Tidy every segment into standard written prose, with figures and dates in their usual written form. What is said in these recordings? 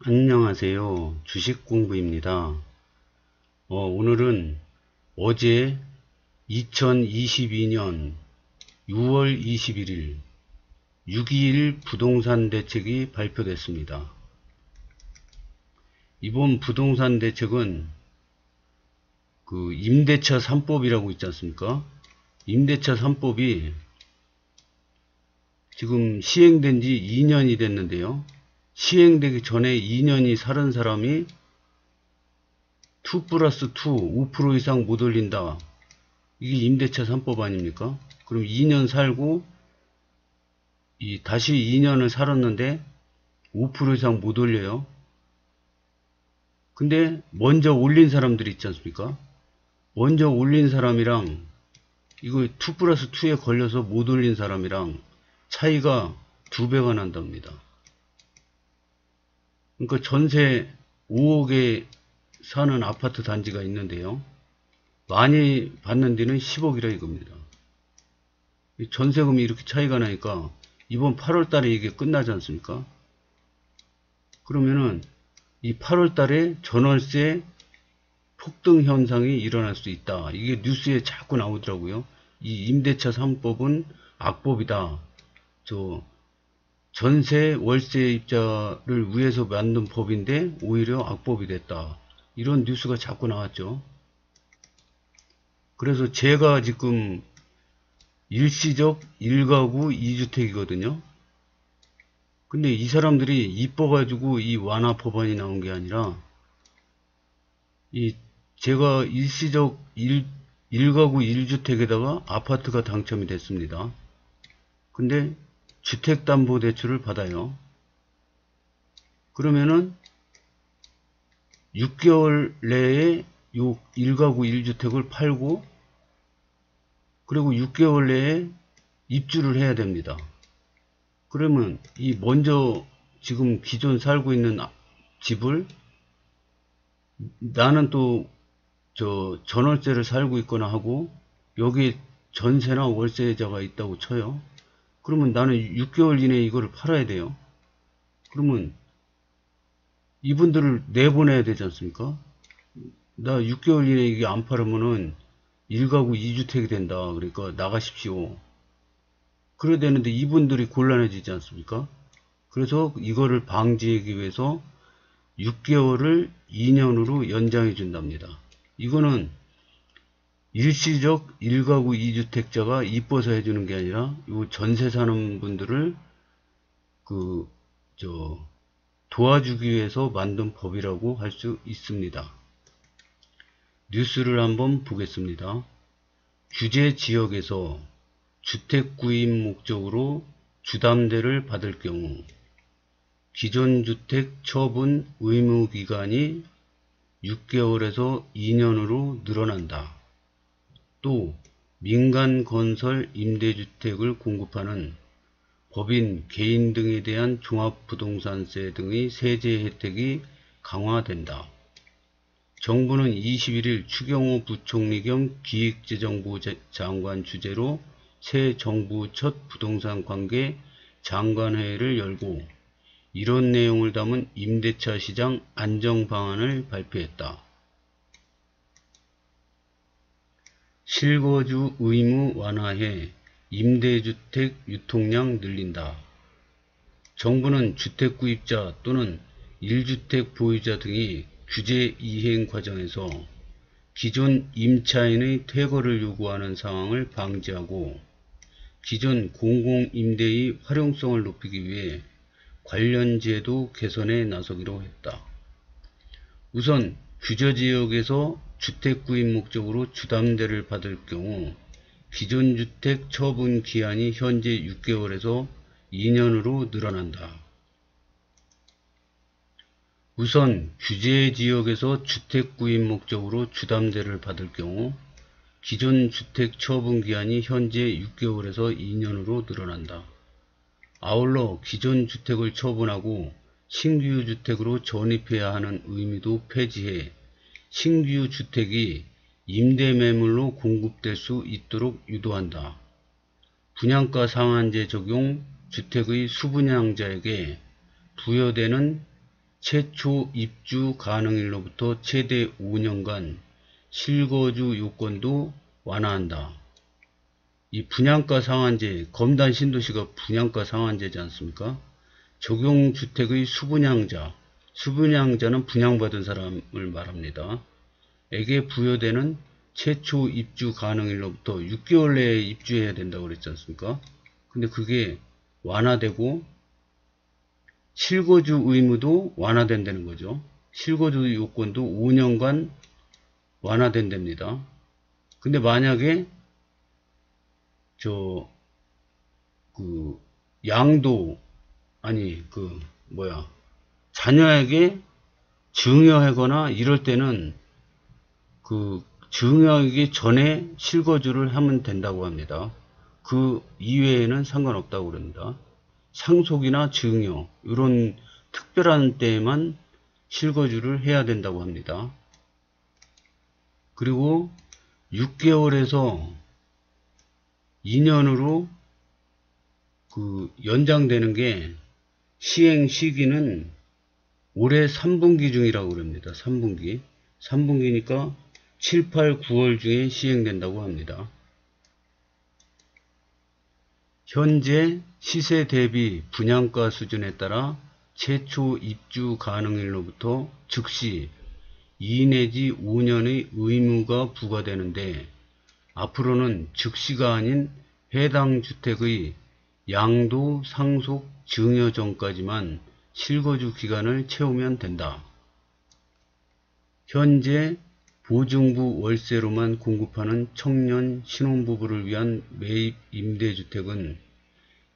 안녕하세요. 주식공부입니다. 오늘은 어제 2022년 6월 21일 6.21 부동산 대책이 발표됐습니다. 이번 부동산 대책은 그 임대차 3법이라고 있지 않습니까? 임대차 3법이 지금 시행된 지 2년이 됐는데요. 시행되기 전에 2년이 살은 사람이 2+2, 5% 이상 못 올린다. 이게 임대차 3법 아닙니까? 그럼 2년 살고 다시 2년을 살았는데 5% 이상 못 올려요. 근데 먼저 올린 사람들이 있지 않습니까? 먼저 올린 사람이랑 이거 2+2에 걸려서 못 올린 사람이랑 차이가 2배가 난답니다. 그러니까 전세 5억에 사는 아파트 단지가 있는데요. 많이 받는 데는 10억이라 이겁니다. 전세금이 이렇게 차이가 나니까 이번 8월 달에 이게 끝나지 않습니까? 그러면은 이 8월 달에 전월세 폭등 현상이 일어날 수 있다. 이게 뉴스에 자꾸 나오더라고요. 이 임대차 3법은 악법이다. 전세 월세 입자를 위해서 만든 법인데 오히려 악법이 됐다. 이런 뉴스가 자꾸 나왔죠. 그래서 제가 지금 일시적 1가구 2주택이거든요. 근데 이 사람들이 이뻐가지고 이 완화 법안이 나온 게 아니라 제가 일시적 1가구 1주택에다가 아파트가 당첨이 됐습니다. 근데 주택담보대출을 받아요. 그러면은 6개월 내에 요 1가구 1주택을 팔고 그리고 6개월 내에 입주를 해야 됩니다. 그러면 이 먼저 지금 기존 살고 있는 집을 나는 또 전월세를 살고 있거나 하고 여기 전세나 월세자가 있다고 쳐요. 그러면 나는 6개월 이내에 이거를 팔아야 돼요. 그러면 이분들을 내보내야 되지 않습니까? 나 6개월 이내에 이게 안 팔으면은 1가구 2주택이 된다. 그러니까 나가십시오. 그래야 되는데 이분들이 곤란해지지 않습니까? 그래서 이거를 방지하기 위해서 6개월을 2년으로 연장해 준답니다. 이거는 일시적 1가구 2주택자가 이뻐서 해주는 게 아니라 요 전세 사는 분들을 도와주기 위해서 만든 법이라고 할 수 있습니다. 뉴스를 한번 보겠습니다. 규제 지역에서 주택 구입 목적으로 주담대를 받을 경우 기존 주택 처분 의무 기간이 6개월에서 2년으로 늘어난다. 또 민간 건설 임대주택을 공급하는 법인, 개인 등에 대한 종합부동산세 등의 세제 혜택이 강화된다. 정부는 21일 추경호 부총리 겸 기획재정부 장관 주재로 새 정부 첫 부동산 관계 장관회의를 열고 이런 내용을 담은 임대차 시장 안정 방안을 발표했다. 실거주 의무 완화해 임대주택 유통량 늘린다. 정부는 주택구입자 또는 1주택 보유자 등이 규제 이행 과정에서 기존 임차인의 퇴거를 요구하는 상황을 방지하고 기존 공공임대의 활용성을 높이기 위해 관련 제도 개선에 나서기로 했다. 우선 규제지역에서 주택 구입 목적으로 주담대를 받을 경우 기존 주택 처분 기한이 현재 6개월에서 2년으로 늘어난다. 우선 규제지역에서 주택 구입 목적으로 주담대를 받을 경우 기존 주택 처분 기한이 현재 6개월에서 2년으로 늘어난다. 아울러 기존 주택을 처분하고 신규 주택으로 전입해야 하는 의무도 폐지해 신규 주택이 임대매물로 공급될 수 있도록 유도한다. 분양가 상한제 적용 주택의 수분양자에게 부여되는 최초 입주 가능일로부터 최대 5년간 실거주 요건도 완화한다. 이 분양가 상한제, 검단 신도시가 분양가 상한제지 않습니까? 적용주택의 수분양자, 수분양자는 분양받은 사람을 말합니다. 에게 부여되는 최초 입주 가능일로부터 6개월 내에 입주해야 된다고 그랬지 않습니까? 근데 그게 완화되고 실거주 의무도 완화된다는 거죠. 실거주 요건도 5년간 완화된답니다. 근데 만약에 양도 자녀에게 증여하거나 이럴 때는 증여하기 전에 실거주를 하면 된다고 합니다. 그 이외에는 상관없다고 그럽니다. 상속이나 증여 이런 특별한 때에만 실거주를 해야 된다고 합니다. 그리고 6개월에서 2년으로 연장되는 게 시행 시기는 올해 3분기 중이라고 그럽니다. 3분기니까 7, 8, 9월 중에 시행된다고 합니다. 현재 시세 대비 분양가 수준에 따라 최초 입주 가능일로부터 즉시 2 내지 5년의 의무가 부과되는데 앞으로는 즉시가 아닌 해당 주택의 양도 상속 증여 전까지만 실거주 기간을 채우면 된다. 현재 보증부 월세로만 공급하는 청년 신혼부부를 위한 매입 임대주택은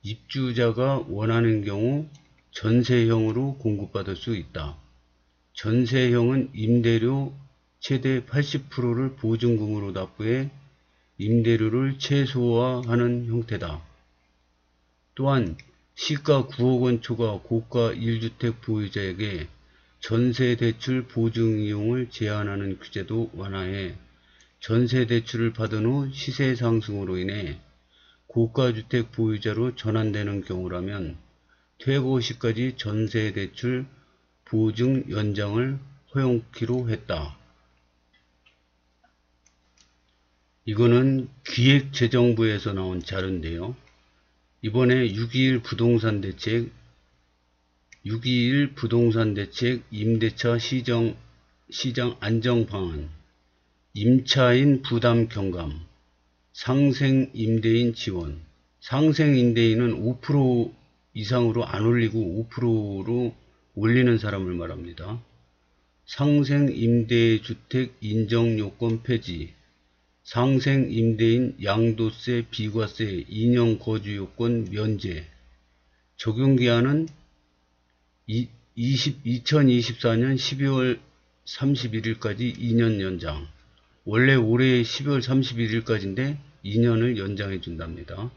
입주자가 원하는 경우 전세형으로 공급받을 수 있다. 전세형은 임대료 최대 80%를 보증금으로 납부해 임대료를 최소화하는 형태다. 또한 시가 9억 원 초과 고가 1주택 보유자에게 전세대출 보증이용을 제한하는 규제도 완화해 전세대출을 받은 후 시세 상승으로 인해 고가주택 보유자로 전환되는 경우라면 퇴거 시까지 전세대출 보증 연장을 허용키로 했다. 이거는 기획재정부에서 나온 자료인데요. 이번에 6.21 부동산 대책 임대차 시장 안정 방안, 임차인 부담 경감, 상생 임대인 지원. 상생 임대인은 5% 이상으로 안 올리고 5%로 올리는 사람을 말합니다. 상생 임대주택 인정 요건 폐지, 상생 임대인 양도세 비과세 2년 거주 요건 면제. 적용 기한은 2024년 12월 31일까지 2년 연장. 원래 올해 12월 31일까지인데 2년을 연장해 준답니다.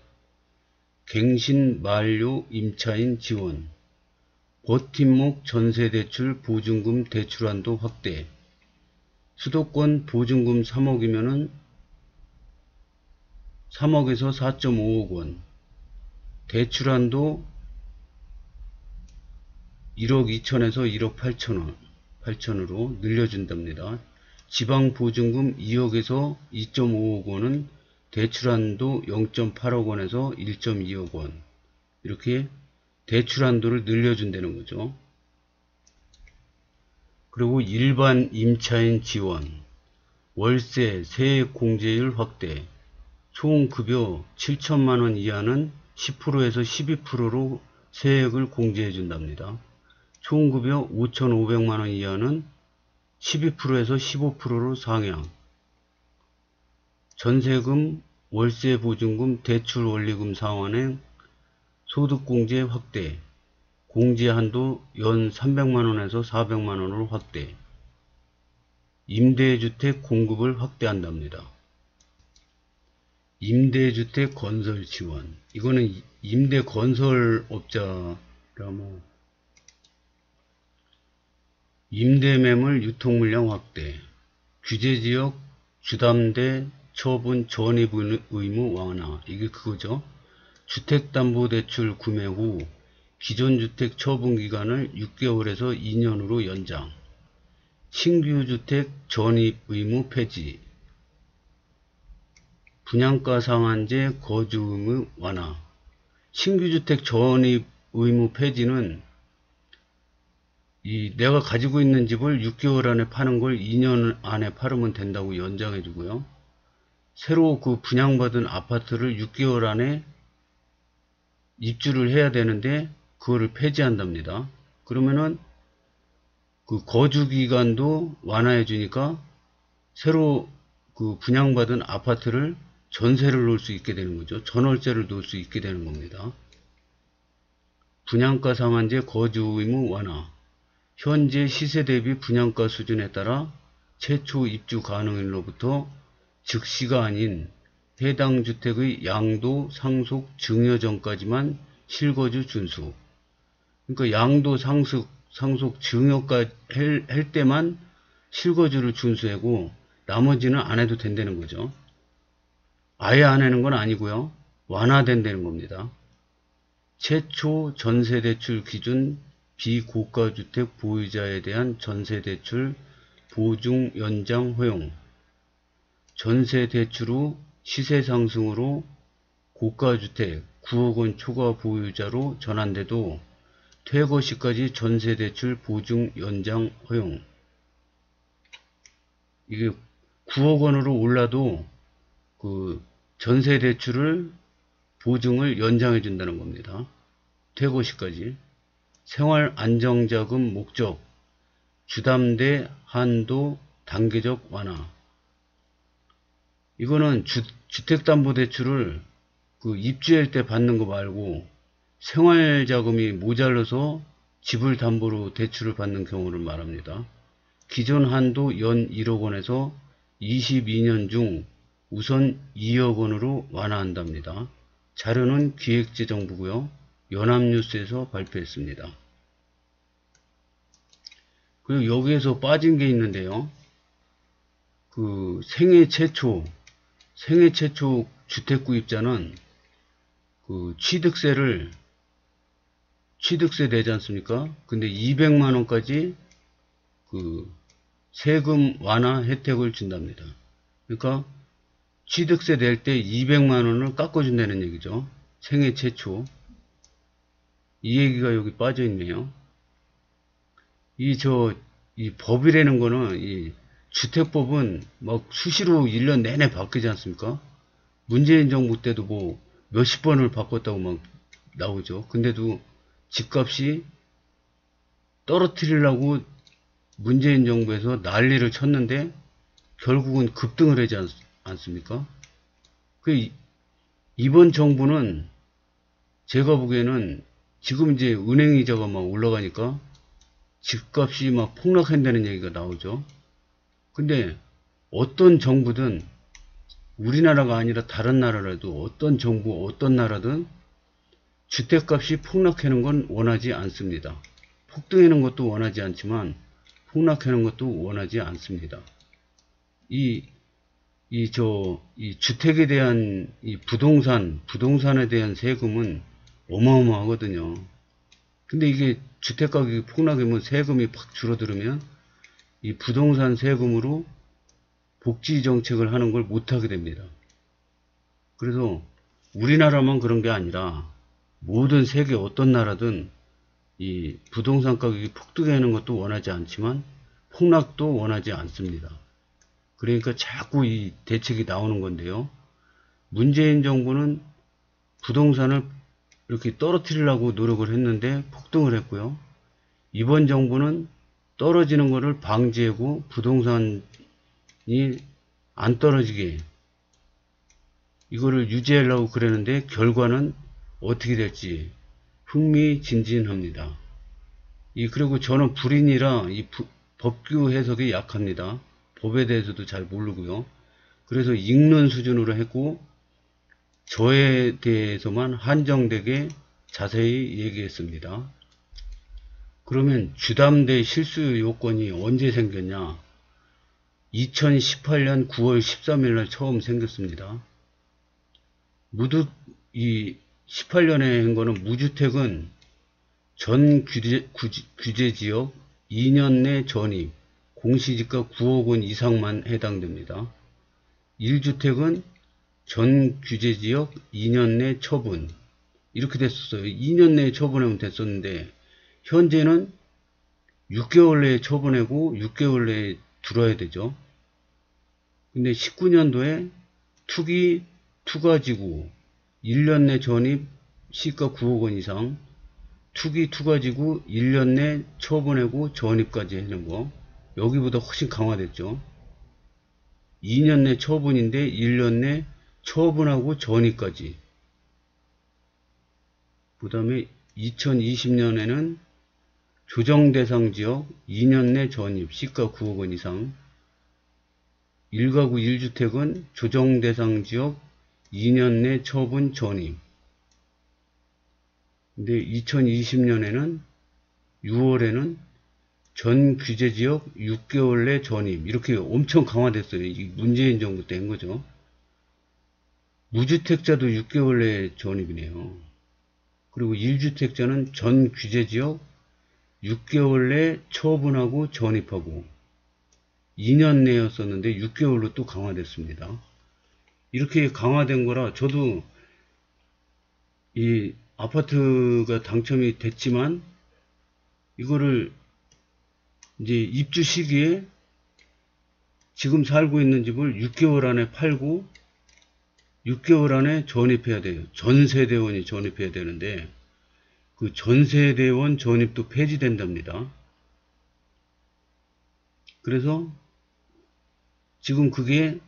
갱신 만료 임차인 지원. 버팀목 전세대출 보증금 대출한도 확대. 수도권 보증금 3억이면은 3억에서 4.5억 원. 대출한도 1억 2천에서 1억 8천으로 늘려준답니다. 지방보증금 2억에서 2.5억 원은 대출한도 0.8억 원에서 1.2억 원. 이렇게 대출한도를 늘려준다는 거죠. 그리고 일반 임차인 지원, 월세, 세액 공제율 확대, 총 급여 7천만원 이하는 10%에서 12%로 세액을 공제해 준답니다. 총 급여 5,500만원 이하는 12%에서 15%로 상향. 전세금, 월세 보증금, 대출 원리금 상환행, 소득공제 확대, 공제 한도 연 300만원에서 400만원으로 확대. 임대주택 공급을 확대한답니다. 임대주택 건설 지원. 이거는 임대 건설업자라 임대매물 유통물량 확대. 규제지역 주담대 처분 전입 의무 완화. 이게 그거죠. 주택담보대출 구매 후 기존 주택 처분 기간을 6개월에서 2년으로 연장. 신규 주택 전입 의무 폐지. 분양가 상한제 거주 의무 완화. 신규 주택 전입 의무 폐지는 내가 가지고 있는 집을 6개월 안에 파는 걸 2년 안에 팔으면 된다고 연장해 주고요. 새로 그 분양받은 아파트를 6개월 안에 입주를 해야 되는데 그거를 폐지한답니다. 그러면은 그 거주 기간도 완화해 주니까 새로 그 분양받은 아파트를 전세를 놓을 수 있게 되는 거죠. 전월세를 놓을 수 있게 되는 겁니다. 분양가 상한제 거주 의무 완화. 현재 시세 대비 분양가 수준에 따라 최초 입주 가능일로부터 즉시가 아닌 해당 주택의 양도 상속 증여 전까지만 실거주 준수. 그러니까 양도 상속 증여가 할 때만 실거주를 준수하고 나머지는 안 해도 된다는 거죠. 아예 안 하는 건 아니고요. 완화된다는 겁니다. 최초 전세대출 기준 비고가주택 보유자에 대한 전세대출 보증 연장 허용. 전세대출 후 시세 상승으로 고가주택 9억 원 초과 보유자로 전환돼도 퇴거 시까지 전세대출 보증 연장 허용. 이게 9억 원으로 올라도 그 전세대출을 보증을 연장해 준다는 겁니다. 퇴거 시까지. 생활 안정자금 목적, 주담대 한도 단계적 완화. 이거는 주택담보대출을 그 입주할 때 받는 거 말고 생활자금이 모자라서 집을 담보로 대출을 받는 경우를 말합니다. 기존 한도 연 1억 원에서 22년 중 우선 2억 원으로 완화한답니다. 자료는 기획재정부고요. 연합뉴스에서 발표했습니다. 그리고 여기에서 빠진 게 있는데요. 그 생애 최초 주택구입자는 그 취득세 되지 않습니까? 근데 200만 원까지 그 세금 완화 혜택을 준답니다. 그러니까 취득세 낼 때 200만 원을 깎아준다는 얘기죠. 생애 최초. 이 얘기가 여기 빠져 있네요. 이 법이라는 거는, 이 주택법은 막 수시로 1년 내내 바뀌지 않습니까? 문재인 정부 때도 뭐 몇십 번을 바꿨다고 막 나오죠. 근데도 집값이 떨어뜨리려고 문재인 정부에서 난리를 쳤는데 결국은 급등을 하지 않습니까? 이번 정부는 제가 보기에는 지금 이제 은행이자가 막 올라가니까 집값이 막 폭락한다는 얘기가 나오죠. 근데 어떤 정부든, 우리나라가 아니라 다른 나라라도 어떤 정부, 어떤 나라든 주택값이 폭락하는 건 원하지 않습니다. 폭등하는 것도 원하지 않지만 폭락하는 것도 원하지 않습니다. 이 주택에 대한 이 부동산에 대한 세금은 어마어마하거든요. 근데 이게 주택 가격이 폭락하면 세금이 팍 줄어들으면 이 부동산 세금으로 복지 정책을 하는 걸 못하게 됩니다. 그래서 우리나라만 그런 게 아니라 모든 세계 어떤 나라든 이 부동산 가격이 폭등하는 것도 원하지 않지만 폭락도 원하지 않습니다. 그러니까 자꾸 이 대책이 나오는 건데요. 문재인 정부는 부동산을 이렇게 떨어뜨리려고 노력을 했는데 폭등을 했고요. 이번 정부는 떨어지는 것을 방지하고 부동산이 안 떨어지게 이거를 유지하려고 그랬는데 결과는 어떻게 될지 흥미진진합니다. 그리고 저는 불인이라 이 법규 해석이 약합니다. 법에 대해서도 잘 모르고요. 그래서 읽는 수준으로 했고 저에 대해서만 한정되게 자세히 얘기했습니다. 그러면 주담대 실수 요건이 언제 생겼냐? 2018년 9월 13일 날 처음 생겼습니다. 이 18년에 한 거는 무주택은 전 규제지역 2년 내 전입, 공시지가 9억 원 이상만 해당됩니다. 1주택은 전 규제지역 2년 내 처분, 이렇게 됐었어요. 2년 내에 처분하면 됐었는데 현재는 6개월 내에 처분하고 6개월 내에 들어야 되죠. 근데 19년도에 투기 투가지구 1년 내 전입 시가 9억 원 이상, 투기 투가지구 1년 내 처분하고 전입까지 하는 거, 여기보다 훨씬 강화됐죠. 2년 내 처분인데 1년 내 처분하고 전입까지. 그 다음에 2020년에는 조정대상 지역 2년 내 전입 시가 9억 원 이상, 1가구 1주택은 조정대상 지역 2년 내 처분 전입. 근데 2020년에는 6월에는 전 규제지역 6개월 내 전입, 이렇게 엄청 강화됐어요. 이게 문재인 정부 때 한 거죠. 무주택자도 6개월 내 전입이네요. 그리고 1주택자는 전 규제지역 6개월 내 처분하고 전입하고, 2년 내였었는데 6개월로 또 강화됐습니다. 이렇게 강화된 거라 저도 이 아파트가 당첨이 됐지만 이거를 이제 입주 시기에 지금 살고 있는 집을 6개월 안에 팔고 6개월 안에 전입해야 돼요. 전세대원이 전입해야 되는데 그 전세대원 전입도 폐지된답니다. 그래서 지금 그게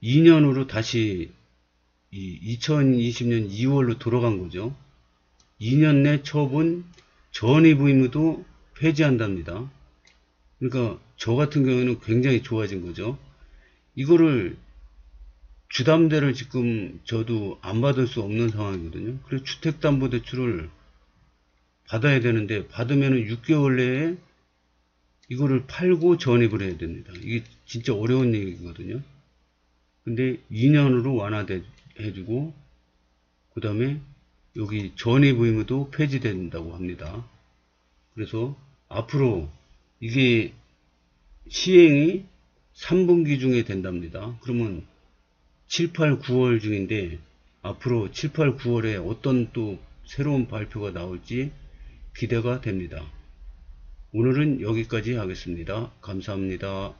2년으로 다시 2020년 2월로 돌아간 거죠. 2년 내 처분 전입 의무도 폐지한답니다. 그러니까 저 같은 경우에는 굉장히 좋아진 거죠. 이거를 주담대를 지금 저도 안 받을 수 없는 상황이거든요. 그래서 주택담보대출을 받아야 되는데 받으면 6개월 내에 이거를 팔고 전입을 해야 됩니다. 이게 진짜 어려운 얘기거든요. 근데 2년으로 완화해주고 그 다음에 여기 전입 의무도 폐지된다고 합니다. 그래서 앞으로 이게 시행이 3분기 중에 된답니다. 그러면 7, 8, 9월 중인데 앞으로 7, 8, 9월에 어떤 또 새로운 발표가 나올지 기대가 됩니다. 오늘은 여기까지 하겠습니다. 감사합니다.